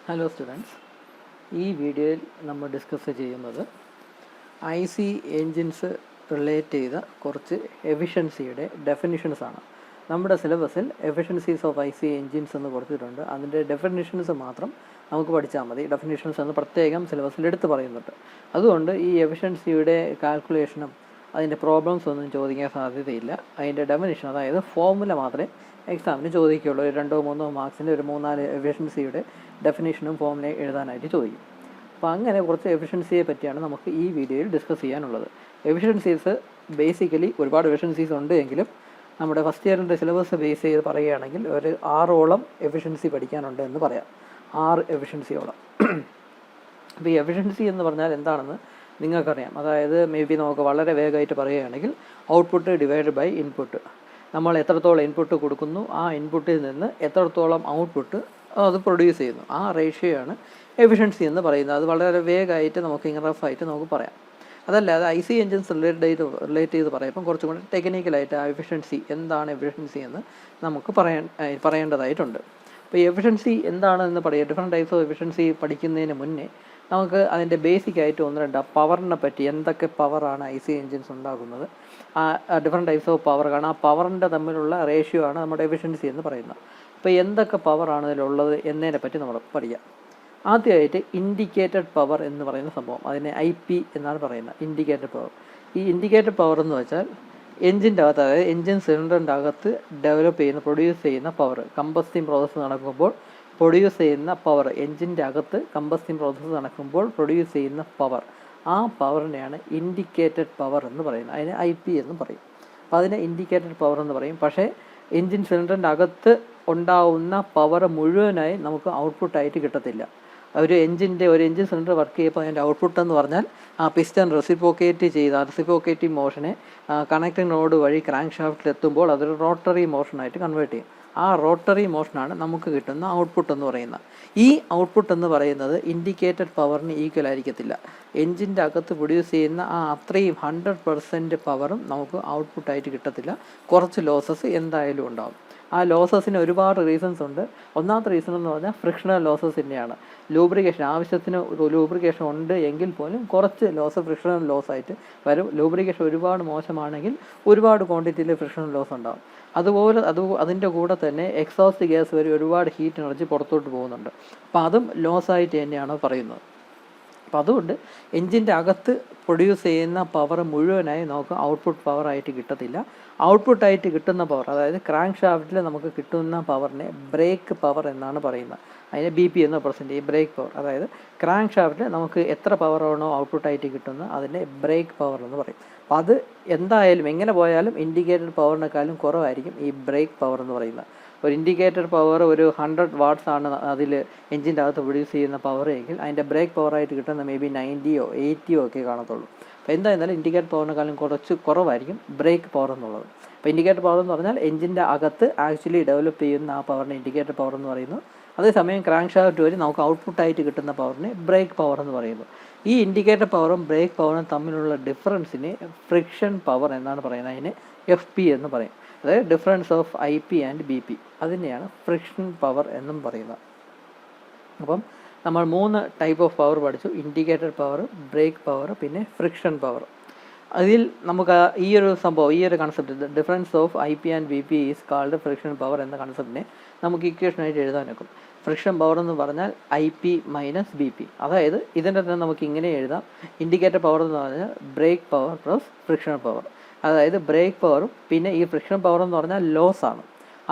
Hello students, ഈ വീഡിയോയിൽ നമ്മൾ ഡിസ്കസ് ചെയ്യുന്നത് IC എൻജിൻസ് റിലേറ്റ് ചെയ്ത കുറച്ച് എഫിഷ്യൻസിയുടെ ഡെഫിനിഷൻസാണ്. നമ്മുടെ സിലബസിൽ എഫിഷ്യൻസീസ് ഓഫ് IC എൻജിൻസ് എന്ന് കൊടുത്തിട്ടുണ്ട്. അതിൻ്റെ ഡെഫിനിഷൻസ് മാത്രം നമുക്ക് പഠിച്ചാൽ മതി. ഡെഫിനിഷൻസ് എന്ന് പ്രത്യേകം സിലബസിൽ എടുത്ത് പറയുന്നുണ്ട്. അതുകൊണ്ട് ഈ എഫിഷ്യൻസിയുടെ കാൽക്കുലേഷനും അതിൻ്റെ പ്രോബ്ലംസ് ഒന്നും ചോദിക്കാൻ സാധ്യതയില്ല. അതിൻ്റെ ഡെഫിനിഷൻ, അതായത് ഫോർമുല മാത്രമേ എക്സാമിന് ചോദിക്കുകയുള്ളൂ. 2-3 മാർക്സിൻ്റെ ഒരു 3-4 എഫിഷ്യൻസിയുടെ ഡെഫിനേഷനും ഫോർമുലയും എഴുതാനായിട്ട് ചോദിക്കും. അപ്പോൾ അങ്ങനെ കുറച്ച് എഫിഷ്യൻസിയെ പറ്റിയാണ് നമുക്ക് ഈ വീഡിയോയിൽ ഡിസ്കസ് ചെയ്യാനുള്ളത്. എഫിഷ്യൻസീസ് ബേസിക്കലി ഒരുപാട് എഫിഷ്യൻസീസ് ഉണ്ട് എങ്കിലും നമ്മുടെ ഫസ്റ്റ് ഇയറിൻ്റെ സിലബസ് ബേസ് ചെയ്ത് പറയുകയാണെങ്കിൽ ഒരു 6ഓളം എഫിഷ്യൻസി പഠിക്കാനുണ്ട് എന്ന് പറയാം. 6 എഫിഷ്യൻസിയോളം. അപ്പോൾ ഈ എഫിഷ്യൻസി എന്ന് പറഞ്ഞാൽ എന്താണെന്ന് നിങ്ങൾക്കറിയാം. അതായത് നമുക്ക് വളരെ വേഗമായിട്ട് പറയുകയാണെങ്കിൽ ഔട്ട്പുട്ട് ഡിവൈഡ് ബൈ ഇൻപുട്ട്. നമ്മൾ എത്രത്തോളം ഇൻപുട്ട് കൊടുക്കുന്നു, ആ ഇൻപുട്ടിൽ നിന്ന് എത്രത്തോളം ഔട്ട്പുട്ട് അത് പ്രൊഡ്യൂസ് ചെയ്യുന്നു, ആ റേഷ്യോയാണ് എഫിഷ്യൻസി എന്ന് പറയുന്നത്. അത് വളരെ വേഗമായിട്ട് നമുക്ക് ഇങ്ങനെ റഫായിട്ട് നമുക്ക് പറയാം. അതല്ലാതെ IC എൻജിൻസ് റിലേറ്റ് ചെയ്ത് പറയുമ്പം കുറച്ചും കൂടി ടെക്നിക്കലായിട്ട് ആ എഫിഷ്യൻസി എന്താണ് എഫിഷ്യൻസി എന്ന് നമുക്ക് പറയേണ്ടതായിട്ടുണ്ട്. അപ്പോൾ ഈ എഫിഷ്യൻസി എന്താണെന്ന് പറയാം. ഡിഫറെൻറ്റ് ടൈപ്സ് ഓഫ് എഫിഷ്യൻസി പഠിക്കുന്നതിന് മുന്നേ നമുക്ക് അതിൻ്റെ ബേസിക്കായിട്ട് 1-2 പവറിനെ പറ്റി, എന്തൊക്കെ പവറാണ് IC എൻജിൻസ് ഉണ്ടാകുന്നത്, ആ ഡിഫറെൻറ്റ് ടൈപ്സ് ഓഫ് പവർ കാണാം. ആ പവറിൻ്റെ തമ്മിലുള്ള റേഷ്യോ ആണ് നമ്മുടെ എഫിഷ്യൻസി എന്ന് പറയുന്നത്. അപ്പോൾ എന്തൊക്കെ പവറാണ് ഇതിലുള്ളത് എന്നതിനെ പറ്റി നമ്മൾ പഠിക്കാം. ആദ്യമായിട്ട് ഇൻഡിക്കേറ്റഡ് പവർ എന്ന് പറയുന്ന സംഭവം, അതിനെ IP എന്നാണ് പറയുന്നത്, ഇൻഡിക്കേറ്റഡ് പവർ. ഈ ഇൻഡിക്കേറ്റഡ് പവർ എന്ന് വെച്ചാൽ എൻജിൻ്റെ അകത്ത്, അതായത് എൻജിൻ സിലിണ്ടറിൻ്റെ അകത്ത് പ്രൊഡ്യൂസ് ചെയ്യുന്ന പവർ, കമ്പസ്റ്റിംഗ് പ്രോസസ്സ് നടക്കുമ്പോൾ പ്രൊഡ്യൂസ് ചെയ്യുന്ന പവർ, എൻജിൻ്റെ അകത്ത് കമ്പസ്റ്റിംഗ് പ്രോസസ്സ് നടക്കുമ്പോൾ പ്രൊഡ്യൂസ് ചെയ്യുന്ന പവർ, ആ പവറിനെയാണ് ഇൻഡിക്കേറ്റഡ് പവർ എന്ന് പറയുന്നത്. അതിനെ IP എന്ന് പറയും. അപ്പോൾ അതിനെ ഇൻഡിക്കേറ്റഡ് പവർ എന്ന് പറയും. പക്ഷേ എൻജിൻ സിലിണ്ടറിൻ്റെ അകത്ത് ഉണ്ടാവുന്ന പവർ മുഴുവനായി നമുക്ക് ഔട്ട്പുട്ടായിട്ട് കിട്ടത്തില്ല. ഒരു എൻജിൻ സിലിണ്ടർ വർക്ക് ചെയ്യുമ്പോൾ അതിൻ്റെ ഔട്ട്പുട്ട് എന്ന് പറഞ്ഞാൽ ആ പിസ്റ്റൺ റെസിപ്രോക്കേറ്റീവ് മോഷനെ കണക്റ്റിംഗ് നോഡ് വഴി ക്രാങ്ക് ഷാഫ്റ്റിൽ എത്തുമ്പോൾ അതൊരു റോട്ടറി മോഷനായിട്ട് കൺവേർട്ട് ചെയ്യും. ആ റോട്ടറി മോഷനാണ് നമുക്ക് കിട്ടുന്ന ഔട്ട്പുട്ട് എന്ന് പറയുന്നത്. ഈ ഔട്ട്പുട്ട് എന്ന് പറയുന്നത് ഇൻഡിക്കേറ്റഡ് പവറിന് ഈക്വൽ ആയിരിക്കത്തില്ല. എൻജിൻ്റെ അകത്ത് പ്രൊഡ്യൂസ് ചെയ്യുന്ന ആ അത്രയും 100% പവറും നമുക്ക് ഔട്ട്പുട്ടായിട്ട് കിട്ടത്തില്ല. കുറച്ച് ലോസസ് എന്തായാലും ഉണ്ടാകും. ആ ലോസസിന് ഒരുപാട് റീസൺസ് ഉണ്ട്. ഒന്നാമത്തെ റീസൺ എന്ന് പറഞ്ഞാൽ ഫ്രിക്ഷണൽ ലോസസ് തന്നെയാണ്. ലൂബ്രിക്കേഷൻ, ആവശ്യത്തിന് ലൂബ്രിക്കേഷൻ ഉണ്ട് എങ്കിൽ പോലും കുറച്ച് ഫ്രിക്ഷണൽ ലോസ് ആയിട്ട് വരും. ലൂബ്രിക്കേഷൻ ഒരുപാട് മോശമാണെങ്കിൽ ഒരുപാട് ക്വാണ്ടിറ്റിയിൽ ഫ്രിക്ഷണൽ ലോസ് ഉണ്ടാകും. അതുപോലെ അതിൻ്റെ കൂടെ തന്നെ എക്സോസ്റ്റ് ഗ്യാസ് വരെ ഒരുപാട് ഹീറ്റ് എനർജി പുറത്തോട്ട് പോകുന്നുണ്ട്. അപ്പോൾ അതും ലോസായിട്ട് തന്നെയാണ് പറയുന്നത്. അപ്പോൾ അതുകൊണ്ട് എൻജിൻ്റെ അകത്ത് പ്രൊഡ്യൂസ് ചെയ്യുന്ന പവർ മുഴുവനായി നമുക്ക് ഔട്ട്പുട്ട് പവറായിട്ട് കിട്ടത്തില്ല. ഔട്ട്പുട്ടായിട്ട് കിട്ടുന്ന പവർ, അതായത് ക്രാങ്ക് ഷാഫ്റ്റിൽ നമുക്ക് കിട്ടുന്ന പവറിനെ ബ്രേക്ക് പവർ എന്നാണ് പറയുന്നത്. അതിനെ BP എന്ന് പ്രസൻറ്റ് ചെയ്യും, ബ്രേക്ക് പവർ. അതായത് ക്രാങ്ക് ഷാഫ്റ്റിൽ നമുക്ക് എത്ര പവറാണോ ഔട്ട്പുട്ടായിട്ട് കിട്ടുന്നത് അതിനെ ബ്രേക്ക് പവർ എന്ന് പറയും. അപ്പോൾ അത് എന്തായാലും എങ്ങനെ പോയാലും ഇൻഡിക്കേറ്റഡ് പവറിനേക്കാളും കുറവായിരിക്കും ഈ ബ്രേക്ക് പവർ എന്ന് പറയുന്നത്. ഒരു ഇൻഡിക്കേറ്റഡ് പവർ ഒരു 100 വാട്ട്സ് ആണ് അതിൽ എൻജിൻ്റെ അകത്ത് പ്രൊഡ്യൂസ് ചെയ്യുന്ന പവർ എങ്കിൽ അതിൻ്റെ ബ്രേക്ക് പവറായിട്ട് കിട്ടുന്ന മേബി 90-ഓ 80-ഓ ഒക്കെ കാണത്തുള്ളൂ. അപ്പോൾ എന്തായിരുന്നാലും ഇൻഡിക്കേറ്റഡ് പവറിനെക്കാളും കുറച്ച് കുറവായിരിക്കും ബ്രേക്ക് പവർ എന്നുള്ളത്. അപ്പോൾ ഇൻഡിക്കേറ്റഡ് പവർ എന്ന് പറഞ്ഞാൽ എൻജിൻ്റെ അകത്ത് ആക്ച്വലി ഡെവലപ്പ് ചെയ്യുന്ന ആ പവറിനെ ഇൻഡിക്കേറ്റഡ് പവർ എന്ന് പറയുന്നു. അതേസമയം ക്രാങ്ക് ഷാഫ്റ്റ് വഴി നമുക്ക് ഔട്ട്പുട്ടായിട്ട് കിട്ടുന്ന പവറിനെ ബ്രേക്ക് പവർ എന്ന് പറയുന്നു. ഈ ഇൻഡിക്കേറ്റഡ് പവറും ബ്രേക്ക് പവറും തമ്മിലുള്ള ഡിഫറൻസിനെ ഫ്രിക്ഷൻ പവർ എന്നാണ് പറയുന്നത്. അതിനെ FP എന്ന് പറയും. അതായത് difference of IP and BP, അതിനെയാണ് ഫ്രിക്ഷൻ പവർ എന്നും പറയുന്നത്. അപ്പം നമ്മൾ 3 ടൈപ്പ് ഓഫ് പവർ പഠിച്ചു: ഇൻഡിക്കേറ്റഡ് പവർ, ബ്രേക്ക് പവർ, പിന്നെ ഫ്രിക്ഷൻ പവർ. അതിൽ നമുക്ക് ഈ ഒരു concept, difference of IP and BP is called friction power എന്ന കൺസെപ്റ്റിനെ നമുക്ക് ഇക്വേഷനായിട്ട് എഴുതാൻ വെക്കും. ഫ്രിക്ഷൻ പവർ എന്ന് പറഞ്ഞാൽ IP മൈനസ് BP. അതായത് ഇതിൻ്റെ തന്നെ നമുക്ക് ഇങ്ങനെ എഴുതാം: ഇൻഡിക്കേറ്റഡ് പവർ എന്ന് പറഞ്ഞാൽ break power plus friction power. അതായത് ബ്രേക്ക് പവറും പിന്നെ ഈ ഫ്രിക്ഷൻ പവർ എന്ന് പറഞ്ഞാൽ ലോസാണ്.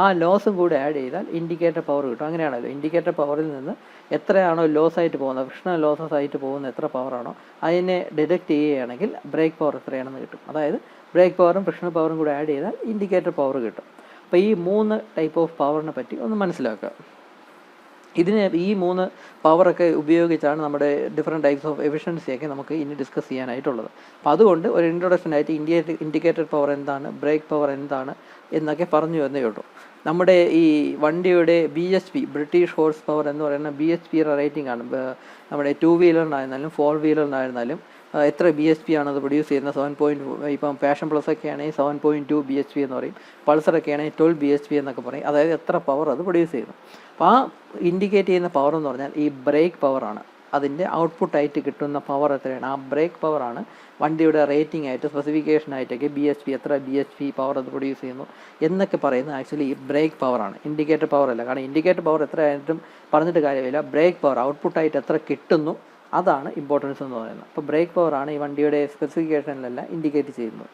ആ ലോസും കൂടി ആഡ് ചെയ്താൽ ഇൻഡിക്കേറ്റഡ് പവർ കിട്ടും. അങ്ങനെയാണല്ലോ, ഇൻഡിക്കേറ്റഡ് പവറിൽ നിന്ന് എത്രയാണോ ലോസ് ആയിട്ട് പോകുന്നത്, ഫ്രിക്ഷണൽ ലോസസ് ആയിട്ട് പോകുന്ന എത്ര പവറാണോ അതിനെ ഡിഡക്റ്റ് ചെയ്യുകയാണെങ്കിൽ ബ്രേക്ക് പവർ എത്രയാണെന്ന് കിട്ടും. അതായത് ബ്രേക്ക് പവറും ഫ്രിക്ഷണൽ പവറും കൂടി ആഡ് ചെയ്താൽ ഇൻഡിക്കേറ്റഡ് പവർ കിട്ടും. അപ്പോൾ ഈ 3 ടൈപ്പ് ഓഫ് പവറിനെ പറ്റി ഒന്ന് മനസ്സിലാക്കുക. ഈ 3 പവറൊക്കെ ഉപയോഗിച്ചാണ് നമ്മുടെ ഡിഫറെൻറ്റ് ടൈപ്സ് ഓഫ് എഫിഷ്യൻസിയൊക്കെ നമുക്ക് ഇനി ഡിസ്കസ് ചെയ്യാനായിട്ടുള്ളത്. അപ്പോൾ അതുകൊണ്ട് ഒരു ഇൻട്രൊഡക്ഷനായിട്ട് ഇൻഡിക്കേറ്റഡ് പവർ എന്താണ്, ബ്രേക്ക് പവർ എന്താണ് എന്നൊക്കെ പറഞ്ഞു എന്നേ ഉള്ളൂ. നമ്മുടെ ഈ വണ്ടിയുടെ BHP, ബ്രിട്ടീഷ് ഹോഴ്സ് പവർ എന്ന് പറയുന്ന BHP റേറ്റിംഗ് ആണ്. നമ്മുടെ 2 വീലറിനായിരുന്നാലും 4 വീലറിനായിരുന്നാലും എത്ര BHP ആണ് അത് പ്രൊഡ്യൂസ് ചെയ്യുന്നത്. 7. ഇപ്പം പാഷൻ പ്ലസ് ഒക്കെ ആണെങ്കിൽ 7.2 BHP എന്ന് പറയും. പൾസറൊക്കെ ആണെങ്കിൽ 12 BHP എന്നൊക്കെ പറയും. അതായത് എത്ര പവർ അത് പ്രൊഡ്യൂസ് ചെയ്യുന്നു. അപ്പോൾ ആ ഇൻഡിക്കേറ്റ് ചെയ്യുന്ന പവർ എന്ന് പറഞ്ഞാൽ ഈ ബ്രേക്ക് പവറാണ്. അതിൻ്റെ ഔട്ട്പുട്ടായിട്ട് കിട്ടുന്ന പവർ എത്രയാണ്, ആ ബ്രേക്ക് പവറാണ് വണ്ടിയുടെ റേറ്റിംഗ് ആയിട്ട് സ്പെസിഫിക്കേഷനായിട്ടൊക്കെ BHP എത്ര BHP പവർ അത് പ്രൊഡ്യൂസ് ചെയ്യുന്നു എന്നൊക്കെ പറയുന്നത് ആക്ച്വലി ഈ ബ്രേക്ക് പവറാണ്, ഇൻഡിക്കേറ്റർ പവർ അല്ല. കാരണം ഇൻഡിക്കേറ്റർ പവർ എത്ര ആയിട്ടും പറഞ്ഞിട്ട് കാര്യമില്ല. ബ്രേക്ക് പവർ ഔട്ട്പുട്ടായിട്ട് എത്ര കിട്ടുന്നു അതാണ് ഇമ്പോർട്ടൻസ് എന്ന് പറയുന്നത്. അപ്പോൾ ബ്രേക്ക് പവറാണ് ഈ വണ്ടിയുടെ സ്പെസിഫിക്കേഷനിലെല്ലാം ഇൻഡിക്കേറ്റ് ചെയ്യുന്നത്.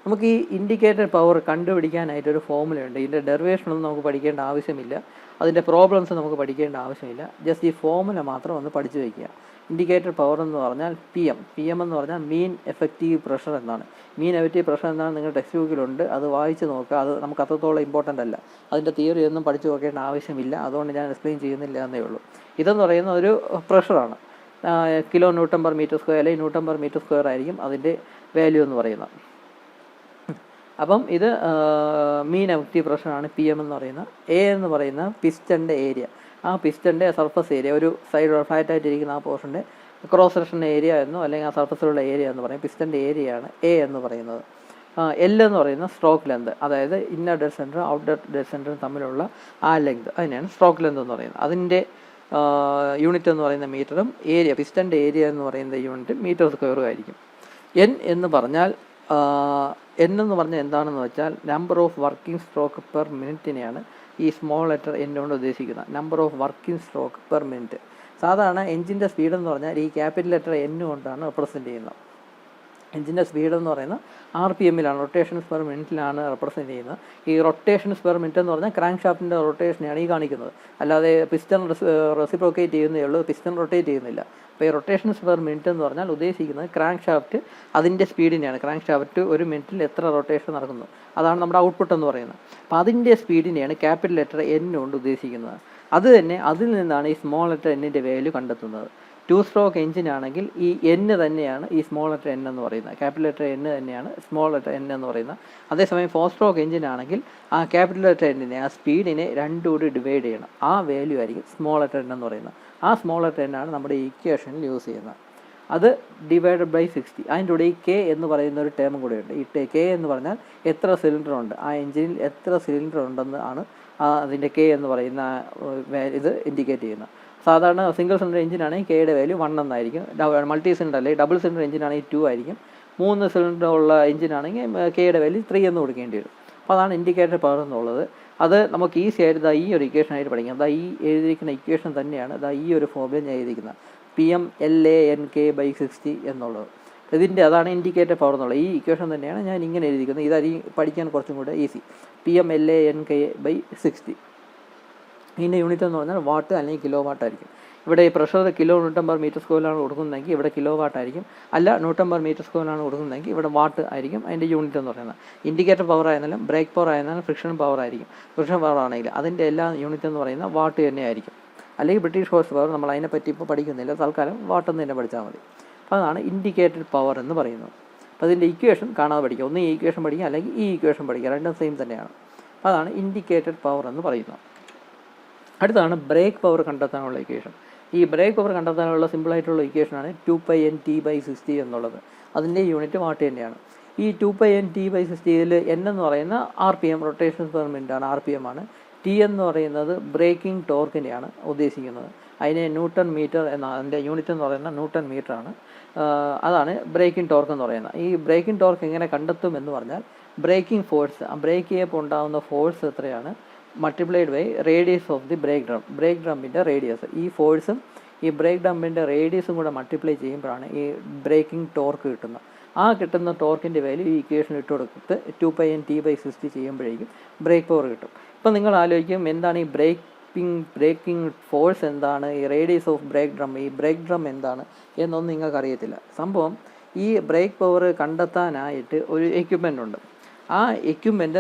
നമുക്ക് ഈ ഇൻഡിക്കേറ്റർ പവർ കണ്ടുപിടിക്കാനായിട്ടൊരു ഫോമുലയുണ്ട്. ഇതിൻ്റെ ഡെറിവേഷനൊന്നും നമുക്ക് പഠിക്കേണ്ട ആവശ്യമില്ല, അതിൻ്റെ പ്രോബ്ലംസ് നമുക്ക് പഠിക്കേണ്ട ആവശ്യമില്ല. ജസ്റ്റ് ഈ ഫോമുല മാത്രം ഒന്ന് പഠിച്ചു വയ്ക്കുക. ഇൻഡിക്കേറ്റർ പവർ എന്ന് പറഞ്ഞാൽ PM എന്ന് പറഞ്ഞാൽ മീൻ എഫക്റ്റീവ് പ്രഷർ എന്നാണ്. മീൻ എഫക്റ്റീവ് പ്രഷർ എന്നാണ് നിങ്ങളുടെ ടെക്സ്റ്റ് ബുക്കിലുണ്ട്, അത് വായിച്ച് നോക്കുക. അത് നമുക്ക് അത്രത്തോളം ഇമ്പോർട്ടൻ്റ് അല്ല, അതിൻ്റെ തിയറി ഒന്നും പഠിച്ചു നോക്കേണ്ട ആവശ്യമില്ല. അതുകൊണ്ട് ഞാൻ എക്സ്പ്ലെയിൻ ചെയ്യുന്നില്ല എന്നേ ഉള്ളൂ. ഇതെന്ന് പറയുന്ന ഒരു പ്രഷറാണ്. kN/m², അല്ലെങ്കിൽ Nm/m² ആയിരിക്കും അതിൻ്റെ വാല്യൂ എന്ന് പറയുന്നത്. അപ്പം ഇത് മീൻ എഫക്റ്റീവ് പ്രഷറാണ് PM എന്ന് പറയുന്നത്. A എന്ന് പറയുന്ന പിസ്റ്റൻ്റെ ഏരിയ, ആ പിസ്റ്റൻ്റെ സർഫസ് ഏരിയ, ഒരു സൈഡ് ഫ്ലാറ്റായിട്ടിരിക്കുന്ന ആ പോർഷൻ്റെ ക്രോസ് സെക്ഷൻ ഏരിയ എന്നോ അല്ലെങ്കിൽ ആ സർഫസിലുള്ള ഏരിയ എന്ന് പറയും. പിസ്റ്റൻ്റെ ഏരിയയാണ് A എന്ന് പറയുന്നത്. L എന്ന് പറയുന്ന സ്ട്രോക്ക് ലെന്ത്, അതായത് ഇന്നർ ഡെഡ് സെൻറ്ററും ഔട്ടർ ഡെഡ് സെൻറ്ററും തമ്മിലുള്ള ആ ലെങ്ത്, അതിനെയാണ് സ്ട്രോക്ക് ലെന്ത് എന്ന് പറയുന്നത്. അതിൻ്റെ യൂണിറ്റ് എന്ന് പറയുന്ന മീറ്ററും ഏരിയ, പിസ്റ്റൻ്റെ ഏരിയ എന്ന് പറയുന്ന യൂണിറ്റ് മീറ്റർ സ്ക്വയറും ആയിരിക്കും. N എന്ന് പറഞ്ഞാൽ എന്താണെന്ന് വെച്ചാൽ number of working stroke per മിനിറ്റിനെയാണ് ഈ സ്മോൾ ലെറ്റർ N കൊണ്ട് ഉദ്ദേശിക്കുന്നത്. Number of working stroke per minute. സാധാരണ എഞ്ചിൻ്റെ സ്പീഡ് എന്ന് പറഞ്ഞാൽ ഈ ക്യാപിറ്റൽ ലെറ്റർ N കൊണ്ടാണ് റെപ്രസെൻറ്റ് ചെയ്യുന്നത്. എഞ്ചിൻ്റെ സ്പീഡ് എന്ന് പറയുന്നത് RPM-ലാണ്, റൊട്ടേഷൻസ് പെർ മിനിറ്റിലാണ് റെപ്രസെൻറ്റ് ചെയ്യുന്നത്. ഈ റൊട്ടേഷൻസ് പെർ മിനിറ്റ് എന്ന് പറഞ്ഞാൽ ക്രാങ്ക് ഷാഫ്റ്റിൻ്റെ റൊട്ടേഷനെയാണ് ഈ കാണിക്കുന്നത്, അല്ലാതെ പിസ്റ്റൺ റെസിപ്രോക്കേറ്റ് ചെയ്യുന്നേ ഉള്ളൂ, പിസ്റ്റൺ റൊട്ടേറ്റ് ചെയ്യുന്നില്ല. അപ്പോൾ ഈ റൊട്ടേഷൻസ് പെർ മിനിറ്റ് എന്ന് പറഞ്ഞാൽ ഉദ്ദേശിക്കുന്നത് ക്രാങ്ക് ഷാഫ്റ്റ് അതിൻ്റെ സ്പീഡിനെയാണ്. ക്രാങ്ക് ഷാഫ്റ്റ് ഒരു മിനിറ്റിൽ എത്ര റൊട്ടേഷൻ നടക്കുന്നു, അതാണ് നമ്മുടെ ഔട്ട്പുട്ട് എന്ന് പറയുന്നത്. അപ്പോൾ അതിൻ്റെ സ്പീഡിനെയാണ് ക്യാപിറ്റൽ ലെറ്റർ N കൊണ്ട് ഉദ്ദേശിക്കുന്നത്. അത് തന്നെ അതിൽ നിന്നാണ് ഈ സ്മോൾ ലെറ്റർ N-ൻ്റെ വാല്യൂ കണ്ടെത്തുന്നത്. 2 സ്ട്രോക്ക് എഞ്ചിൻ ആണെങ്കിൽ ഈ N തന്നെയാണ് ഈ സ്മോൾ ലെറ്റർ N എന്ന് പറയുന്നത്, ക്യാപിറ്റൽ ലെറ്റർ N തന്നെയാണ് സ്മോൾ ലെറ്റർ N എന്ന് പറയുന്നത്. അതേസമയം 4 സ്ട്രോക്ക് എഞ്ചിൻ ആണെങ്കിൽ ആ ക്യാപിറ്റൽ ലെറ്റർ N-നെ, ആ സ്പീഡിനെ 2 കൂടി ഡിവൈഡ് ചെയ്യണം, ആ വാല്യൂ ആയിരിക്കും സ്മോൾ ലെറ്റർ N എന്ന് പറയുന്നത്. ആ സ്മോൾ ലെറ്റർ N ആണ് നമ്മുടെ ഇക്വേഷനിൽ യൂസ് ചെയ്യുന്നത്. അത് ഡിവൈഡഡ് ബൈ 60. അതിൻ്റെ കൂടെ ഈ K എന്ന് പറയുന്ന ഒരു ടേമും കൂടെയുണ്ട്. ഈ K എന്ന് പറഞ്ഞാൽ എത്ര സിലിണ്ടർ ഉണ്ട്, ആ എഞ്ചിനിൽ എത്ര സിലിണ്ടർ ഉണ്ടെന്ന് ആണ് അതിൻ്റെ K എന്ന് പറയുന്ന ഇത് ഇൻഡിക്കേറ്റ് ചെയ്യുന്നത്. സാധാരണ സിംഗിൾ സിലിണ്ടർ എഞ്ചിനാണെങ്കിൽ Kയുടെ വാല്യൂ 1 എന്നായിരിക്കും. മൾട്ടി സിലിണ്ടർ അല്ലെങ്കിൽ ഡബിൾ സിലിണ്ടർ എഞ്ചിനാണെങ്കിൽ 2 ആയിരിക്കും. 3 സിലിണ്ടർ ഉള്ള എഞ്ചിനാണെങ്കിൽ Kയുടെ വാല്യൂ 3 എന്ന് കൊടുക്കേണ്ടി വരും. അപ്പോൾ അതാണ് ഇൻഡിക്കേറ്റർ പവർ എന്നുള്ളത്. അത് നമുക്ക് ഈസി ആയിട്ട് ഈ ഒരു ഇക്വേഷനായിട്ട് പഠിക്കാം. ഈ എഴുതിയിരിക്കുന്ന ഇക്വേഷൻ തന്നെയാണ് ഈ ഒരു ഫോമിൽ ഞാൻ എഴുതിയിരിക്കുന്നത്, PMLANK/60 എന്നുള്ളത്. അതാണ് ഇൻഡിക്കേറ്റർ പവർ എന്നുള്ളത്. ഈ ഇക്വേഷൻ തന്നെയാണ് ഞാൻ ഇങ്ങനെ എഴുതിയിരിക്കുന്നത്. ഇതായിരിക്കും പഠിക്കാൻ കുറച്ചും കൂടെ ഈസി. PMLANK/60. ഇതിൻ്റെ യൂണിറ്റ് എന്ന് പറഞ്ഞാൽ വാട്ട് അല്ലെങ്കിൽ കിലോ വാട്ട് ആയിരിക്കും. ഇവിടെ ഈ പ്രഷർ kN/m²ലാണ് കൊടുക്കുന്നതെങ്കിൽ ഇവിടെ കിലോ വാട്ട് ആയിരിക്കും. അല്ല Nm/m²ലാണ് കൊടുക്കുന്നതെങ്കിൽ ഇവിടെ വാട്ട് ആയിരിക്കും അതിൻ്റെ യൂണിറ്റ് എന്ന് പറയുന്നത്. ഇൻഡിക്കേറ്റർ പവർ ആയിരുന്നാലും ബ്രേക്ക് പവർ ആയിരുന്നാലും ഫ്രിക്ഷൻ പവർ ആയിരിക്കും. ഫ്രിക്ഷൻ പവർ ആണെങ്കിൽ അതിൻ്റെ എല്ലാ യൂണിറ്റ് എന്ന് പറയുന്നത് വാട്ട് തന്നെ ആയിരിക്കും. അല്ലെങ്കിൽ ബ്രിട്ടീഷ് ഹോഴ്സ് പവർ, നമ്മൾ അതിനെപ്പറ്റി ഇപ്പോൾ പഠിക്കുന്നില്ല, തൽക്കാലം വാട്ടെന്ന് തന്നെ പഠിച്ചാൽ മതി. അപ്പോൾ അതാണ് ഇൻഡിക്കേറ്റഡ് പവർ എന്ന് പറയുന്നത്. അപ്പോൾ അതിൻ്റെ ഇക്വേഷൻ കാണാതെ പഠിക്കുക. ഒന്ന് ഈ ഇക്വേഷൻ പഠിക്കുക, അല്ലെങ്കിൽ ഈ ഇക്വേഷൻ പഠിക്കുക, രണ്ടും സെയിം തന്നെയാണ്. അപ്പോൾ അതാണ് ഇൻഡിക്കേറ്റഡ് പവർ എന്ന് പറയുന്നത്. അടുത്താണ് ബ്രേക്ക് പവർ കണ്ടെത്താനുള്ള ഇക്വേഷൻ. ഈ ബ്രേക്ക് പവർ കണ്ടെത്താനുള്ള സിമ്പിളായിട്ടുള്ള ഇക്വേഷനാണ് 2πNT/60 എന്നുള്ളത്. അതിൻ്റെ യൂണിറ്റ് വാട്ട് തന്നെയാണ്. ഈ 2πNT/60യിൽ N എന്ന് പറയുന്ന RPM, റൊട്ടേഷൻസ് പെർ മിനിറ്റ് ആണ്, RPM ആണ്. T എന്ന് പറയുന്നത് ബ്രേക്കിംഗ് ടോർക്കിനെയാണ് ഉദ്ദേശിക്കുന്നത്. അതിനെ ന്യൂട്ടൺ മീറ്റർ അതിൻ്റെ യൂണിറ്റ് എന്ന് പറയുന്നത് ന്യൂട്ടൺ മീറ്റർ ആണ്. അതാണ് ബ്രേക്കിംഗ് ടോർക്ക് എന്ന് പറയുന്നത്. ഈ ബ്രേക്കിംഗ് ടോർക്ക് എങ്ങനെ കണ്ടെത്തും എന്ന് പറഞ്ഞാൽ ബ്രേക്കിംഗ് ഫോഴ്സ്, ആ ബ്രേക്ക് ചെയ്യുമ്പോൾ ഉണ്ടാകുന്ന ഫോഴ്സ് എത്രയാണ് multiplied by radius of the brake ഡ്രമ്മിൻ്റെ റേഡിയസ്. ഈ ഫോഴ്സും ഈ ബ്രേക്ക് ഡ്രമ്മിൻ്റെ റേഡിയസും കൂടെ മൾട്ടിപ്ലൈ ചെയ്യുമ്പോഴാണ് ഈ ബ്രേക്കിംഗ് ടോർക്ക് കിട്ടുന്നത്. ആ കിട്ടുന്ന ടോർക്കിൻ്റെ വാല്യൂ ഈ ഇക്വേഷൻ ഇട്ട് കൊടുത്തിട്ട് 2πNT/60 ചെയ്യുമ്പോഴേക്കും ബ്രേക്ക് പവർ കിട്ടും. ഇപ്പം നിങ്ങൾ ആലോചിക്കും എന്താണ് ഈ ബ്രേക്കിംഗ് ഫോഴ്സ് എന്താണ്, ഈ റേഡിയസ് ഓഫ് ബ്രേക്ക് ഡ്രം, ഈ ബ്രേക്ക് ഡ്രം എന്താണ് എന്നൊന്നും നിങ്ങൾക്ക് അറിയത്തില്ല. സംഭവം ഈ ബ്രേക്ക് പവർ കണ്ടെത്താനായിട്ട് ഒരു എക്യുപ്മെൻ്റ് ഉണ്ട്. ആ എക്യുപ്മെൻറ്റ്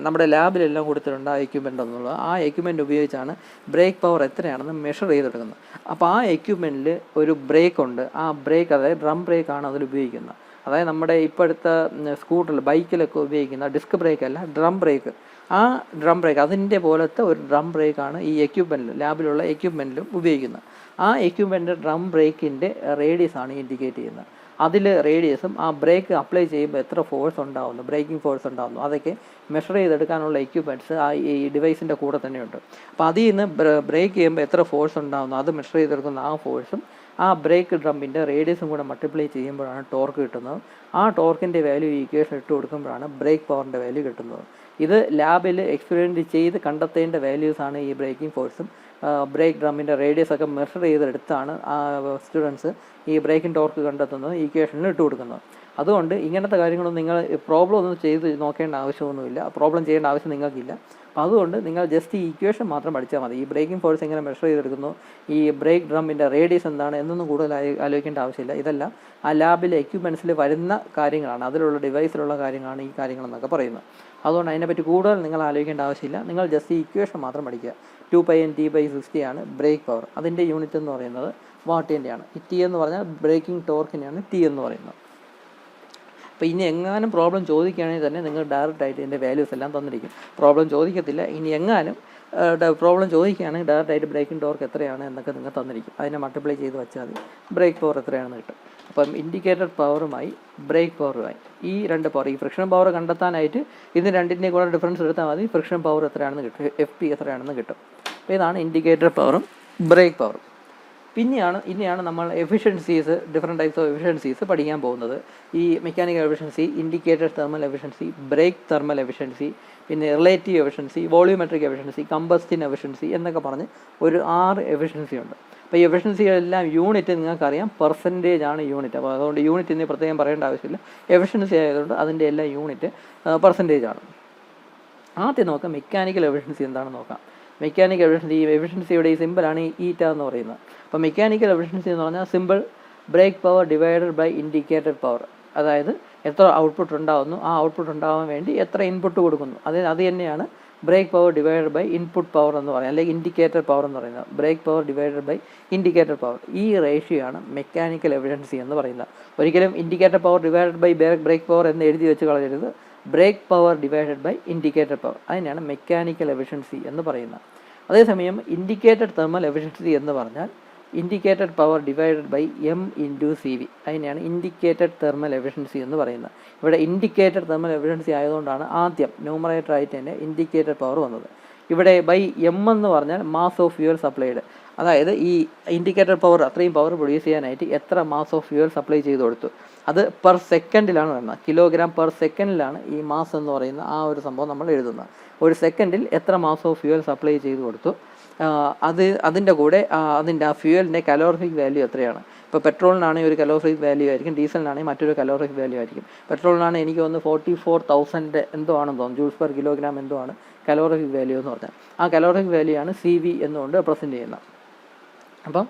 നമ്മുടെ ലാബിലെല്ലാം കൊടുത്തിട്ടുണ്ട്. ആ എക്യുപ്മെൻ്റ് എന്നുള്ളത്, ആ എക്യുപ്മെൻ്റ് ഉപയോഗിച്ചാണ് ബ്രേക്ക് പവർ എത്രയാണെന്ന് മെഷർ ചെയ്തെടുക്കുന്നത്. അപ്പോൾ ആ എക്യുപ്മെൻറ്റിൽ ഒരു ബ്രേക്ക് ഉണ്ട്. ആ ബ്രേക്ക്, അതായത് ഡ്രം ബ്രേക്കാണ് അതിൽ ഉപയോഗിക്കുന്നത്. അതായത് നമ്മുടെ ഇപ്പോഴത്തെ സ്കൂട്ടറിൽ, ബൈക്കിലൊക്കെ ഉപയോഗിക്കുന്ന ഡിസ്ക് ബ്രേക്കല്ല, ഡ്രം ബ്രേക്ക്. ആ ഡ്രം ബ്രേക്ക് അതിൻ്റെ പോലത്തെ ഒരു ഡ്രം ബ്രേക്കാണ് ഈ എക്യുപ്മെൻറ്റിൽ, ലാബിലുള്ള എക്യുപ്മെൻറ്റിലും ഉപയോഗിക്കുന്നത്. ആ എക്യുപ്മെൻ്റ് ഡ്രം ബ്രേക്കിൻ്റെ റേഡിയസ് ആണ് ഇൻഡിക്കേറ്റ് ചെയ്യുന്നത്. അതിൽ റേഡിയസും ആ ബ്രേക്ക് അപ്ലൈ ചെയ്യുമ്പോൾ എത്ര ഫോഴ്സ് ഉണ്ടാകുന്നു, ബ്രേക്കിംഗ് ഫോഴ്സ് ഉണ്ടാകുന്നു, അതൊക്കെ മെഷർ ചെയ്തെടുക്കാനുള്ള എക്യുപ്മെൻറ്റ്സ് ആ ഈ ഡിവൈസിൻ്റെ കൂടെ തന്നെയുണ്ട്. അപ്പോൾ അതിൽ നിന്ന് ബ്രേക്ക് ചെയ്യുമ്പോൾ എത്ര ഫോഴ്സ് ഉണ്ടാകുന്നു അത് മെഷർ ചെയ്തെടുക്കുന്ന ആ ഫോഴ്സും ആ ബ്രേക്ക് ഡ്രമ്മിൻ്റെ റേഡിയസും കൂടെ മൾട്ടിപ്ലൈ ചെയ്യുമ്പോഴാണ് ടോർക്ക് കിട്ടുന്നത്. ആ ടോർക്കിൻ്റെ വാല്യൂ ഈക്വേഷൻ ഇട്ട് കൊടുക്കുമ്പോഴാണ് ബ്രേക്ക് പവറിൻ്റെ വാല്യൂ കിട്ടുന്നത്. ഇത് ലാബിൽ എക്സ്പെരിമെൻറ്റ് ചെയ്ത് കണ്ടെത്തേണ്ട വാല്യൂസാണ് ഈ ബ്രേക്കിംഗ് ഫോഴ്സും ബ്രേക്ക് ഡ്രമ്മിൻ്റെ റേഡിയസ് ഒക്കെ മെഷർ ചെയ്തെടുത്താണ് സ്റ്റുഡൻസ് ഈ ബ്രേക്കിംഗ് ടോർക്ക് കണ്ടെത്തുന്നത് ഈക്വേഷനിൽ ഇട്ട് കൊടുക്കുന്നത്. അതുകൊണ്ട് ഇങ്ങനത്തെ കാര്യങ്ങളൊന്നും നിങ്ങൾ പ്രോബ്ലം ഒന്നും ചെയ്ത് നോക്കേണ്ട ആവശ്യമൊന്നുമില്ല, പ്രോബ്ലം ചെയ്യേണ്ട ആവശ്യം നിങ്ങൾക്കില്ല. അപ്പോൾ അതുകൊണ്ട് നിങ്ങൾ ജസ്റ്റ് ഈ ഇക്വേഷൻ മാത്രം പഠിച്ചാൽ മതി. ഈ ബ്രേക്കിംഗ് ഫോഴ്സ് എങ്ങനെ മെഷർ ചെയ്തെടുക്കുന്നു, ഈ ബ്രേക്ക് ഡ്രമ്മിൻ്റെ റേഡിയസ് എന്താണ് എന്നൊന്നും കൂടുതൽ ആലോചിക്കേണ്ട ആവശ്യമില്ല. ഇതെല്ലാം ആ ലാബിലെ എക്യുപ്മെൻറ്റ്സിൽ വരുന്ന കാര്യങ്ങളാണ്, അതിലുള്ള ഡിവൈസിലുള്ള കാര്യങ്ങളാണ് ഈ കാര്യങ്ങളെന്നൊക്കെ പറയുന്നത്. അതുകൊണ്ട് അതിനെപ്പറ്റി കൂടുതൽ നിങ്ങൾ ആലോചിക്കേണ്ട ആവശ്യമില്ല. നിങ്ങൾ ജസ്റ്റ് ഈ ഇക്വേഷൻ മാത്രം പഠിക്കുക. 2πnt/60 ആണ് ബ്രേക്ക് പവർ. അതിൻ്റെ യൂണിറ്റ് എന്ന് പറയുന്നത് വാട്ടിൻ്റെയാണ്. ഈ ടി എന്ന് പറഞ്ഞാൽ ബ്രേക്കിംഗ് ടോർക്കിനെയാണ് ടി എന്ന് പറയുന്നത്. അപ്പോൾ ഇനി എങ്ങാനും പ്രോബ്ലം ചോദിക്കുകയാണെങ്കിൽ തന്നെ നിങ്ങൾ ഡയറക്റ്റായിട്ട് ഇതിൻ്റെ വാല്യൂസ് എല്ലാം തന്നിരിക്കും. പ്രോബ്ലം ചോദിക്കത്തില്ല. ഇനി എങ്ങാനും പ്രോബ്ലം ചോദിക്കുകയാണെങ്കിൽ ഡയറക്റ്റായിട്ട് ബ്രേക്കിംഗ് ടോർക്ക് എത്രയാണ് എന്നൊക്കെ നിങ്ങൾ തന്നിരിക്കും. അതിനെ മൾട്ടിപ്ലൈ ചെയ്ത് വെച്ചാൽ മതി ബ്രേക്ക് പവർ എത്രയാണെന്ന് കിട്ടും. അപ്പം ഇൻഡിക്കേറ്റഡ് പവറുമായി ബ്രേക്ക് പവറുമായി ഈ രണ്ട് പവർ, ഈ ഫ്രിക്ഷൻ പവർ കണ്ടെത്താനായിട്ട് ഇത് രണ്ടിൻ്റെയും കൂടെ ഡിഫറൻസ് എടുത്താൽ മതി. ഫ്രിക്ഷൻ പവർ എത്രയാണെന്ന് കിട്ടും, FP എത്രയാണെന്ന് കിട്ടും. അപ്പോൾ ഇതാണ് ഇൻഡിക്കേറ്റഡ് പവറും ബ്രേക്ക് പവറും. ഇനിയാണ് നമ്മൾ efficiencies, different types of efficiencies പഠിക്കാൻ പോകുന്നത്. ഈ mechanical efficiency, indicated thermal efficiency, brake thermal efficiency, പിന്നെ relative efficiency, volumetric efficiency, combustion efficiency എന്നൊക്കെ പറഞ്ഞ് ഒരു 6 എഫിഷ്യൻസി ഉണ്ട്. അപ്പോൾ ഈ എഫിഷ്യൻസികളെല്ലാം യൂണിറ്റ് നിങ്ങൾക്കറിയാം, പെർസെൻറ്റേജ് ആണ് യൂണിറ്റ്. അപ്പോൾ അതുകൊണ്ട് യൂണിറ്റ് ഇനി പ്രത്യേകം പറയേണ്ട ആവശ്യമില്ല. എഫിഷ്യൻസി ആയതുകൊണ്ട് അതിൻ്റെ എല്ലാം യൂണിറ്റ് പെർസെൻറ്റേജ് ആണ്. ആദ്യം നോക്കാം മെക്കാനിക്കൽ എഫിഷ്യൻസി എന്താണെന്ന് നോക്കാം. മെക്കാനിക്കൽ എഫിഷ്യൻസിയുടെ ഈ സിമ്പിളാണ് ഈറ്റ എന്ന് പറയുന്നത്. അപ്പോൾ മെക്കാനിക്കൽ എഫിഷ്യൻസി എന്ന് പറഞ്ഞാൽ simple brake power divided by indicated power. അതായത് എത്ര ഔട്ട്പുട്ട് ഉണ്ടാകുന്നു, ആ ഔട്ട്പുട്ട് ഉണ്ടാകാൻ വേണ്ടി എത്ര ഇൻപുട്ട് കൊടുക്കുന്നു, അത് തന്നെയാണ് brake power divided by input power എന്ന് പറയുന്നത്, അല്ലെങ്കിൽ ഇൻഡിക്കേറ്റർ പവർ എന്ന് പറയുന്നത്. Brake power divided by indicator power, ഈ റേഷ്യോ ആണ് മെക്കാനിക്കൽ എഫിഷ്യൻസി എന്ന് പറയുന്നത്. ഒരിക്കലും indicator power divided by brake power എന്ന് എഴുതി വെച്ച് കളയരുത്. Brake power divided by indicator power, അതിനാണ് മെക്കാനിക്കൽ എഫിഷ്യൻസി എന്ന് പറയുന്നത്. അതേസമയം ഇൻഡിക്കേറ്റഡ് തെർമൽ എഫിഷ്യൻസി എന്ന് പറഞ്ഞാൽ indicated power divided by M/CV, അതിനെയാണ് ഇൻഡിക്കേറ്റഡ് തെർമൽ എഫിഷ്യൻസി എന്ന് പറയുന്നത്. ഇവിടെ ഇൻഡിക്കേറ്റഡ് തെർമൽ എഫിഷ്യൻസി ആയതുകൊണ്ടാണ് ആദ്യം ന്യൂമറേറ്റർ ആയിട്ട് തന്നെ ഇൻഡിക്കേറ്റഡ് പവർ വന്നത്. ഇവിടെ ബൈ M എന്ന് പറഞ്ഞാൽ മാസ് ഓഫ് ഫ്യൂവൽ സപ്ലൈഡ്, അതായത് ഈ ഇൻഡിക്കേറ്റഡ് പവർ അത്രയും പവർ പ്രൊഡ്യൂസ് ചെയ്യാനായിട്ട് എത്ര മാസ് ഓഫ് ഫ്യൂവൽ സപ്ലൈ ചെയ്ത് കൊടുത്തു, അത് പെർ സെക്കൻഡിലാണ് വരുന്നത്. കിലോഗ്രാം പെർ സെക്കൻഡിലാണ് ഈ മാസ് എന്ന് പറയുന്ന ആ ഒരു സംഭവം നമ്മൾ എഴുതുന്നത്. ഒരു സെക്കൻഡിൽ എത്ര മാസ് ഓഫ് ഫ്യൂവൽ സപ്ലൈ ചെയ്ത് കൊടുത്തു, അതിൻ്റെ കൂടെ അതിൻ്റെ ആ ഫ്യൂവലിൻ്റെ കലോറിഫിക് വാല്യൂ എത്രയാണ്. ഇപ്പോൾ പെട്രോളിനാണെങ്കിൽ ഒരു കലോറിഫിക് വാല്യൂ ആയിരിക്കും, ഡീസലിനാണെങ്കിൽ മറ്റൊരു കലോറിഫിക് വാല്യൂ ആയിരിക്കും. പെട്രോളിനാണെങ്കിൽ എനിക്ക് തോന്നുന്നു 44,000 എന്തോ ആണെന്ന് തോന്നുന്നു, ജൂൾസ് പെർ കിലോഗ്രാം എന്തോ ആണ് കലോറിഫിക് വാല്യൂ എന്ന് പറഞ്ഞാൽ. ആ കലോറിഫിക് വാല്യൂ ആണ് CV എന്നുകൊണ്ട് റെപ്രസെൻറ്റ് ചെയ്യുന്നത്. അപ്പം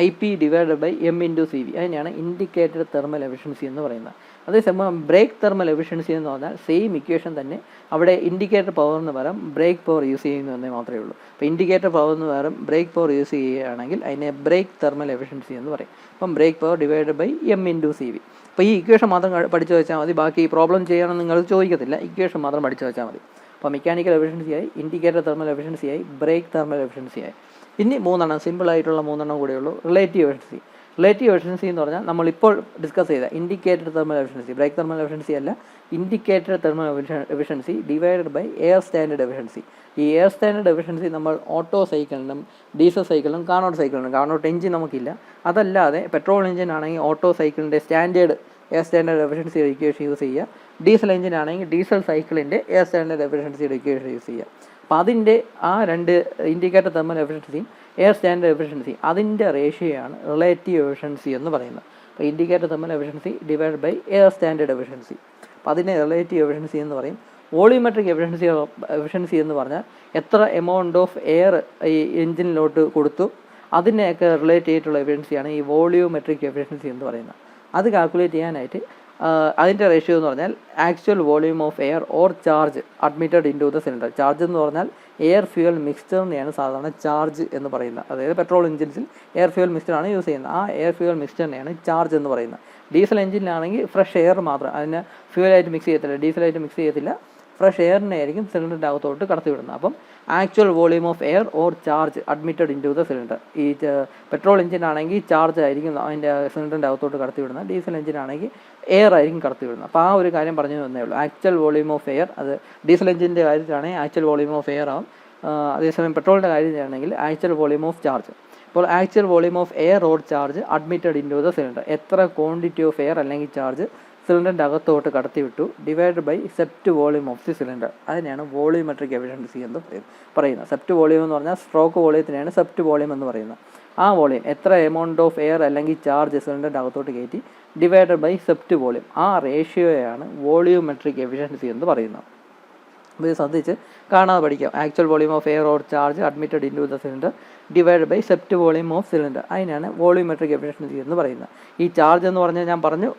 IP ഡിവൈഡഡ് ബൈ M/CV, അതിനെയാണ് ഇൻഡിക്കേറ്റഡ് തെർമൽ എഫിഷ്യൻസി എന്ന് പറയുന്നത്. അതേസമയം ബ്രേക്ക് തെർമൽ എഫിഷ്യൻസി എന്ന് പറഞ്ഞാൽ സെയിം ഇക്വേഷൻ തന്നെ, അവിടെ ഇൻഡിക്കേറ്റർ പവറിന് പകരം ബ്രേക്ക് പവർ യൂസ് ചെയ്യുന്നു എന്നേ മാത്രമേ ഉള്ളൂ. അപ്പോൾ ഇൻഡിക്കേറ്റർ പവറിന് പകരം ബ്രേക്ക് പവർ യൂസ് ചെയ്യുകയാണെങ്കിൽ അതിനെ ബ്രേക്ക് തെർമൽ എഫിഷ്യൻസി എന്ന് പറയും. അപ്പം break power divided by M/CV. അപ്പോൾ ഈ ഇക്വേഷൻ മാത്രം പഠിച്ചു വെച്ചാൽ മതി, ബാക്കി പ്രോബ്ലം ചെയ്യണമെന്ന് നിങ്ങൾ ചോദിക്കത്തില്ല, ഇക്വേഷൻ മാത്രം പഠിച്ചു വെച്ചാൽ മതി. അപ്പോൾ മെക്കാനിക്കൽ എഫിഷ്യൻസിയായി, ഇൻഡിക്കേറ്റർ തെർമൽ എഫിഷ്യൻസിയായി, ബ്രേക്ക് തെർമൽ എഫിഷ്യൻസിയായി. ഇനി 3 സിമ്പിളായിട്ടുള്ള 3 കൂടെയുള്ളൂ. Relative efficiency. റിലേറ്റീവ് എഫിഷ്യൻസി എന്ന് പറഞ്ഞാൽ നമ്മളിപ്പോൾ ഡിസ്കസ് ചെയ്ത indicated thermal efficiency, brake thermal efficiency അല്ല, indicated thermal efficiency divided by air standard efficiency. ഈ എയർ സ്റ്റാൻഡേർഡ് എഫിഷ്യൻസി നമ്മൾ ഓട്ടോ സൈക്കിളിനും ഡീസൽ സൈക്കിളിനും കാർനോട്ട് സൈക്കിളിനും, കാർനോട്ട് എഞ്ചിൻ നമുക്കില്ല, അതല്ലാതെ പെട്രോൾ എഞ്ചിൻ ആണെങ്കിൽ ഓട്ടോ സൈക്കിളിൻ്റെ സ്റ്റാൻഡേർഡ് എയർ സ്റ്റാൻഡേർഡ് എഫിഷ്യൻസിയുടെ ഇക്വേഷൻ യൂസ് ചെയ്യുക, ഡീസൽ എഞ്ചിൻ ആണെങ്കിൽ ഡീസൽ സൈക്കിളിൻ്റെ എയർ സ്റ്റാൻഡേർഡ് എഫിഷ്യൻസിയുടെ ഇക്വേഷൻ യൂസ് ചെയ്യുക. അപ്പോൾ അതിൻ്റെ ആ 2 ഇൻഡിക്കേറ്റർ തെർമൽ എഫിഷ്യൻസിയും എയർ സ്റ്റാൻഡേർഡ് എഫിഷ്യൻസി, അതിൻ്റെ റേഷ്യോയാണ് റിലേറ്റീവ് എഫിഷ്യൻസി എന്ന് പറയുന്നത്. അപ്പോൾ indicator thermal efficiency divide by air standard efficiency, അപ്പോൾ അതിനെ റിലേറ്റീവ് എഫിഷ്യൻസി എന്ന് പറയും. വോളിയോമെട്രിക് എഫിഷ്യൻസി എന്ന് പറഞ്ഞാൽ എത്ര എമൗണ്ട് ഓഫ് എയർ ഈ എഞ്ചിനിലോട്ട് കൊടുത്തു, അതിനെയൊക്കെ റിലേറ്റ് ചെയ്തിട്ടുള്ള എഫിഷ്യൻസിയാണ് ഈ വോളിയോമെട്രിക് എഫിഷ്യൻസി എന്ന് പറയുന്നത്. അത് കാൽക്കുലേറ്റ് ചെയ്യാനായിട്ട് അതിൻ്റെ റേഷ്യോ എന്ന് പറഞ്ഞാൽ actual volume of air or charge admitted in to the cylinder. Charge എന്ന് പറഞ്ഞാൽ എയർ ഫ്യൂവൽ മിക്സ്ചറിനെയാണ് സാധാരണ ചാർജ് എന്ന് പറയുന്നത്. അതായത് പെട്രോൾ എഞ്ചിൻസിൽ എയർ ഫ്യൂവൽ മിക്സ്ചറാണ് യൂസ് ചെയ്യുന്നത്, ആ എയർ ഫ്യൂവൽ മിക്സ്ചറിനെയാണ് ചാർജ് എന്ന് പറയുന്നത്. ഡീസൽ എഞ്ചിനിലാണെങ്കിൽ ഫ്രഷ് എയർ മാത്രം, അതിന് ഫ്യൂവലായിട്ട് മിക്സ് ചെയ്യത്തില്ല, ഡീസലായിട്ട് മിക്സ് ചെയ്യത്തില്ല, ഫ്രഷ് എയറിനെ ആയിരിക്കും സിലിണ്ടറിൻ്റെ അകത്തോട്ട് കടത്തിവിടുന്നത്. അപ്പം actual volume of air or charge admitted in to the cylinder. ഈ പെട്രോൾ എഞ്ചിൻ ആണെങ്കിൽ ചാർജ് ആയിരിക്കും അതിൻ്റെ സിലിണ്ടറിൻ്റെ അകത്തോട്ട് കടത്തിവിടുന്നത്, ഡീസൽ എഞ്ചിൻ ആണെങ്കിൽ എയർ ആയിരിക്കും കടത്തിവിടുന്നത്. അപ്പോൾ ആ ഒരു കാര്യം പറഞ്ഞു തന്നേ ഉള്ളൂ. ആക്ച്വൽ വോളിയൂം ഓഫ് എയർ, അത് ഡീസൽ എഞ്ചിൻ്റെ കാര്യത്തിലാണെങ്കിൽ ആക്ച്വൽ വോളിയൂം ഓഫ് എയർ ആവും, അതേസമയം പെട്രോളിൻ്റെ കാര്യത്തിലാണെങ്കിൽ ആക്ച്വൽ വോളിയൂം ഓഫ് ചാർജ്. അപ്പോൾ actual volume of air or charge admitted in to the cylinder, എത്ര ക്വാണ്ടിറ്റി ഓഫ് എയർ അല്ലെങ്കിൽ ചാർജ് സിലിണ്ടറിൻ്റെ അകത്തോട്ട് കടത്തിവിട്ടു, divide by swept volume of the cylinder. അതിനെയാണ് വോളിയോമെട്രിക് എഫിഷ്യൻസി എന്ന് പറയുന്നത്. സെപ്റ്റ് വോളിയൂം എന്ന് പറഞ്ഞാൽ സ്ട്രോക്ക് വോളിയത്തിനെയാണ് സെപ്റ്റ് വോളിയം എന്ന് പറയുന്നത്. ആ വോളിയം എത്ര എമൗണ്ട് ഓഫ് എയർ അല്ലെങ്കിൽ ചാർജ് സിലിണ്ടറിൻ്റെ അകത്തോട്ട് കയറ്റി, ഡിവൈഡഡ് ബൈ സെപ്റ്റ് വോളിയം. ആ റേഷ്യോയാണ് വോളിയോമെട്രിക് എഫിഷ്യൻസി എന്ന് പറയുന്നത്. അപ്പോൾ ഇത് ശ്രദ്ധിച്ച് കാണാതെ പഠിക്കാം. Actual volume of air or charge admitted in to the cylinder divide by swept volume of cylinder. അതിനാണ് വോളിയോമെട്രിക് എഫിഷ്യൻസി എന്ന് പറയുന്നത്. ഈ ചാർജ് എന്ന് പറഞ്ഞാൽ ഞാൻ പറഞ്ഞു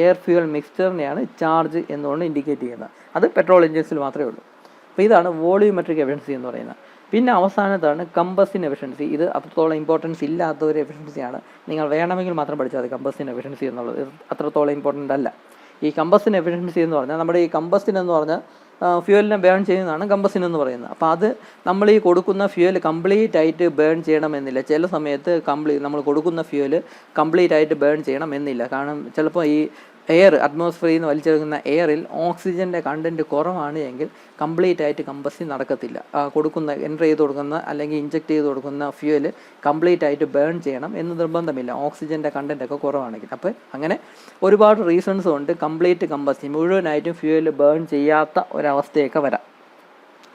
എയർ ഫ്യൂവൽ മിക്സ്ചറിനെയാണ് ചാർജ് എന്നുകൊണ്ട് ഇൻഡിക്കേറ്റ് ചെയ്യുന്നത്. അത് പെട്രോൾ എഞ്ചിൻസിൽ മാത്രമേ ഉള്ളൂ. അപ്പോൾ ഇതാണ് വോളിയോമെട്രിക് എഫിഷ്യൻസി എന്ന് പറയുന്നത്. പിന്നെ അവസാനത്താണ് കമ്പസ്റ്റിൻ എഫിഷ്യൻസി. ഇത് അത്രത്തോളം ഇമ്പോർട്ടൻസ് ഇല്ലാത്ത ഒരു എഫിഷ്യൻസിയാണ്. നിങ്ങൾ വേണമെങ്കിൽ മാത്രം പഠിച്ചാൽ മതി കമ്പസ്റ്റിൻ എഫിഷ്യൻസി എന്നുള്ളത്. അത്രത്തോളം ഇമ്പോർട്ടൻ്റ് അല്ല. ഈ കമ്പസ്റ്റിൻ എഫിഷ്യൻസി എന്ന് പറഞ്ഞാൽ നമ്മുടെ ഈ കമ്പസ്റ്റിൻ എന്ന് പറഞ്ഞാൽ ഫ്യൂവലിനെ ബേൺ ചെയ്യുന്നതാണ് കമ്പസ്റ്റിൻ എന്ന് പറയുന്നത്. അപ്പോൾ അത് നമ്മൾ ഈ കൊടുക്കുന്ന ഫ്യൂവൽ കംപ്ലീറ്റ് ആയിട്ട് ബേൺ ചെയ്യണമെന്നില്ല. ചില സമയത്ത് നമ്മൾ കൊടുക്കുന്ന ഫ്യൂവൽ കംപ്ലീറ്റ് ആയിട്ട് ബേൺ ചെയ്യണമെന്നില്ല. കാരണം ചിലപ്പോൾ ഈ എയർ അറ്റ്മോസ്ഫിയറിൽ നിന്ന് വലിച്ചെടുക്കുന്ന എയറിൽ ഓക്സിജൻ്റെ കണ്ടൻറ്റ് കുറവാണ് എങ്കിൽ കംപ്ലീറ്റ് ആയിട്ട് കമ്പസ്റ്റിൻ നടക്കത്തില്ല. എൻ്റർ ചെയ്ത് കൊടുക്കുന്ന അല്ലെങ്കിൽ ഇഞ്ചെക്ട് ചെയ്ത് കൊടുക്കുന്ന ഫ്യൂവൽ കംപ്ലീറ്റ് ആയിട്ട് ബേൺ ചെയ്യണം എന്ന് നിർബന്ധമില്ല, ഓക്സിജൻ്റെ കണ്ടൻറ്റൊക്കെ കുറവാണെങ്കിൽ. അപ്പോൾ അങ്ങനെ ഒരുപാട് റീസൺസ് കൊണ്ട് കംപ്ലീറ്റ് കമ്പസ്റ്റിൻ മുഴുവനായിട്ടും ഫ്യൂവൽ ബേൺ ചെയ്യാത്ത ഒരവസ്ഥയൊക്കെ വരാം.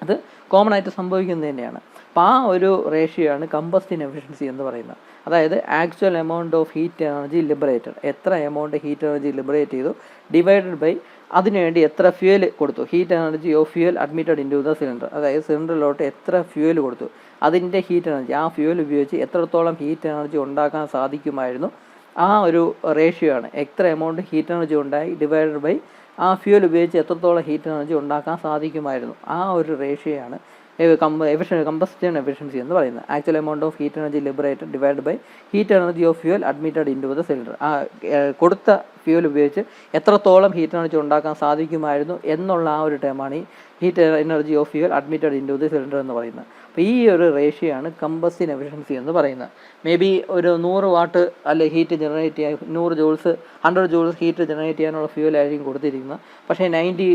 അത് കോമൺ ആയിട്ട് സംഭവിക്കുന്നത് തന്നെയാണ്. അപ്പോൾ ആ ഒരു റേഷ്യോയാണ് കമ്പസ്റ്റിൻ എഫിഷ്യൻസി എന്ന് പറയുന്നത്. അതായത് actual amount of heat energy liberated, എത്ര എമൗണ്ട് ഹീറ്റ് എനർജി ലിബറേറ്റ് ചെയ്തു, ഡിവൈഡഡ് ബൈ അതിനുവേണ്ടി എത്ര ഫ്യൂവൽ കൊടുത്തു, heat energy of fuel admitted in to the cylinder. അതായത് സിലിണ്ടറിലോട്ട് എത്ര ഫ്യൂവൽ കൊടുത്തു, അതിൻ്റെ ഹീറ്റ് എനർജി, ആ ഫ്യൂവൽ ഉപയോഗിച്ച് എത്രത്തോളം ഹീറ്റ് എനർജി ഉണ്ടാക്കാൻ സാധിക്കുമായിരുന്നു, ആ ഒരു റേഷ്യോ ആണ്. എത്ര എമൗണ്ട് ഹീറ്റ് എനർജി ഉണ്ടായി ഡിവൈഡഡ് ബൈ ആ ഫ്യൂവൽ ഉപയോഗിച്ച് എത്രത്തോളം ഹീറ്റ് എനർജി ഉണ്ടാക്കാൻ സാധിക്കുമായിരുന്നു, ആ ഒരു റേഷ്യോയാണ് കമ്പസ്റ്റൻ എഫിഷ്യൻസി എന്ന് പറയുന്നത്. Actual amount of heat energy liberated divide by heat energy of fuel admitted in to the cylinder. ആ കൊടുത്ത ഫ്യൂവൽ ഉപയോഗിച്ച് എത്രത്തോളം ഹീറ്റ് എനർജി ഉണ്ടാക്കാൻ സാധിക്കുമായിരുന്നു എന്നുള്ള ആ ഒരു ടേമാണ് ഈ heat energy of fuel admitted in to the cylinder എന്ന് പറയുന്നത്. അപ്പോൾ ഈ ഒരു റേഷ്യോയാണ് കമ്പസ്റ്റൻ എഫിഷ്യൻസി എന്ന് പറയുന്നത്. മേ ബി ഒരു 100 വാട്ട് അല്ലെ ഹീറ്റ് ജനറേറ്റ് ചെയ്യാൻ 100 ജൂൾസ് ഹീറ്റ് ജനറേറ്റ് ചെയ്യാനുള്ള ഫ്യൂവൽ ആയിരിക്കും കൊടുത്തിരിക്കുന്നത്. പക്ഷേ 90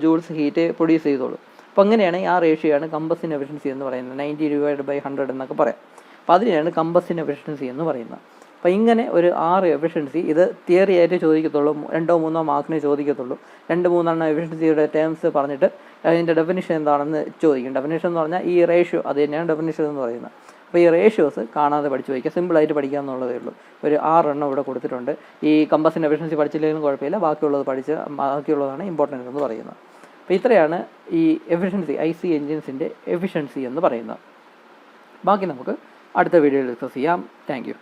ജൂൾസ് ഹീറ്റ് പ്രൊഡ്യൂസ് ചെയ്തോളൂ. അപ്പോൾ അങ്ങനെയാണെങ്കിൽ ആ റേഷ്യോയാണ് കമ്പസ്റ്റൻ എഫിഷ്യൻസി എന്ന് പറയുന്നത്. 90 ഡിവൈഡ് ബൈ 100 എന്നൊക്കെ പറയാം. അപ്പോൾ അതിനെയാണ് കമ്പസ്റ്റൻ എഫിഷ്യൻസി എന്ന് പറയുന്നത്. അപ്പോൾ ഇങ്ങനെ ഒരു 6 എഫിഷ്യൻസി, ഇത് തിയറി ആയിട്ട് ചോദിക്കത്തുള്ളൂ, 2-3 മാർക്കിനെ ചോദിക്കത്തുള്ളൂ. 2-3 എഫിഷ്യൻസിയുടെ ടേംസ് പറഞ്ഞിട്ട് അതിൻ്റെ ഡെഫിനിഷൻ എന്താണെന്ന് ചോദിക്കും. ഡെഫിനിഷൻ എന്ന് പറഞ്ഞാൽ ഈ റേഷ്യോ, അത് തന്നെയാണ് ഡെഫിനിഷൻ എന്ന് പറയുന്നത്. അപ്പോൾ ഈ റേഷ്യോസ് കാണാതെ പഠിച്ചു വയ്ക്കുക, സിമ്പിളായിട്ട് പഠിക്കുക എന്നുള്ളതേ ഉള്ളൂ. ഒരു 6 ഇവിടെ കൊടുത്തിട്ടുണ്ട്. ഈ കമ്പസ്റ്റൻ എഫിഷ്യൻസി പഠിച്ചില്ലെങ്കിലും കുഴപ്പമില്ല, ബാക്കിയുള്ളതാണ് ഇമ്പോർട്ടൻസ് എന്ന് പറയുന്നത്. അപ്പോൾ ഇത്രയാണ് ഈ എഫിഷ്യൻസി, IC എൻജിൻസിൻ്റെ എഫിഷ്യൻസി എന്ന് പറയുന്നത്. ബാക്കി നമുക്ക് അടുത്ത വീഡിയോയിൽ ഡിസ്കസ് ചെയ്യാം. Thank you.